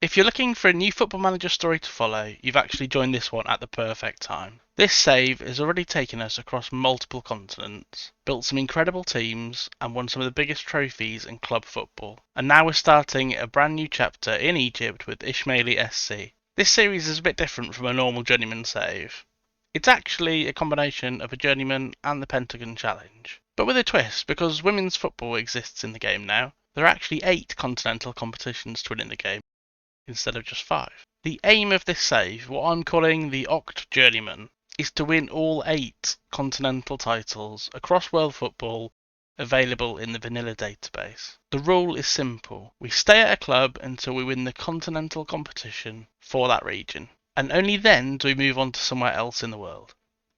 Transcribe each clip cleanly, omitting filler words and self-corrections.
If you're looking for a new Football Manager story to follow, you've actually joined this one at the perfect time. This save has already taken us across multiple continents, built some incredible teams, and won some of the biggest trophies in club football. And now we're starting a brand new chapter in Egypt with Ismaily SC. This series is a bit different from a normal journeyman save. It's actually a combination of a journeyman and the Pentagon Challenge. But with a twist, because women's football exists in the game now, there are actually 8 continental competitions to win in the game, instead of just 5. The aim of this save, what I'm calling the OctJourneyman, is to win all 8 continental titles across world football available in the vanilla database. The rule is simple. We stay at a club until we win the continental competition for that region, and only then do we move on to somewhere else in the world.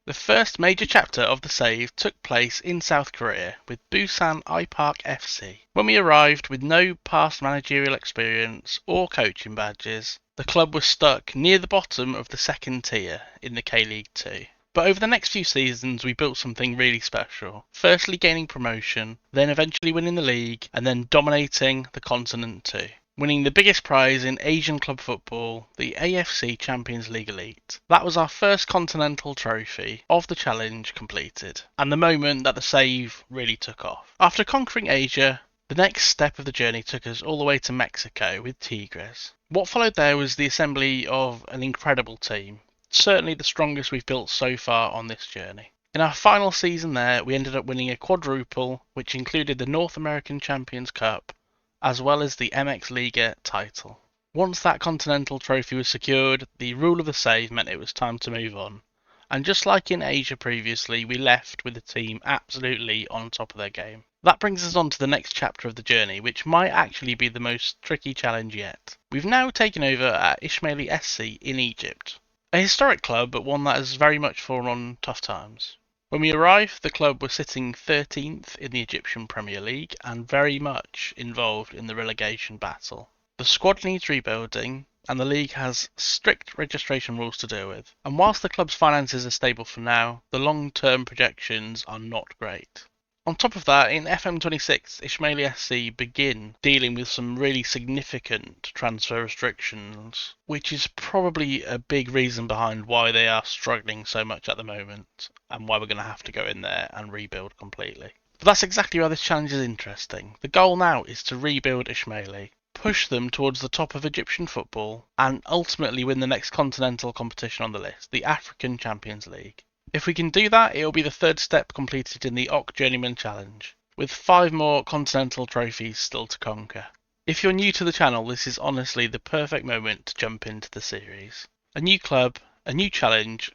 The first major chapter of the save took place in South Korea with Busan iPark FC. When we arrived with no past managerial experience or coaching badges, the club was stuck near the bottom of the second tier in the K-League 2. But over the next few seasons we built something really special. Firstly gaining promotion, then eventually winning the league, and then dominating the continent too. Winning the biggest prize in Asian club football, the AFC Champions League Elite. That was our first continental trophy of the challenge completed, and the moment that the save really took off. After conquering Asia, the next step of the journey took us all the way to Mexico with Tigres. What followed there was the assembly of an incredible team, certainly the strongest we've built so far on this journey. In our final season there, we ended up winning a quadruple, which included the North American Champions Cup, as well as the MX Liga title. Once that continental trophy was secured, the rule of the save meant it was time to move on. And just like in Asia previously, we left with the team absolutely on top of their game. That brings us on to the next chapter of the journey, which might actually be the most tricky challenge yet. We've now taken over at Ismaily SC in Egypt. A historic club, but one that has very much fallen on tough times. When we arrived, the club was sitting 13th in the Egyptian Premier League and very much involved in the relegation battle. The squad needs rebuilding, and the league has strict registration rules to deal with. And whilst the club's finances are stable for now, the long-term projections are not great. On top of that, in FM26, Ismaily SC begin dealing with some really significant transfer restrictions, which is probably a big reason behind why they are struggling so much at the moment, and why we're going to have to go in there and rebuild completely. But that's exactly why this challenge is interesting. The goal now is to rebuild Ismaily, push them towards the top of Egyptian football, and ultimately win the next continental competition on the list, the African Champions League. If we can do that, it will be the third step completed in the OctJourneyman challenge, with 5 more continental trophies still to conquer. If you're new to the channel, this is honestly the perfect moment to jump into the series. A new club, a new challenge,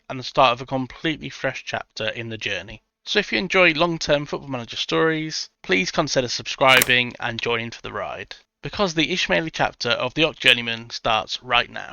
and the start of a completely fresh chapter in the journey. So if you enjoy long-term Football Manager stories, please consider subscribing and joining for the ride, because the Ismaily chapter of the OctJourneyman starts right now.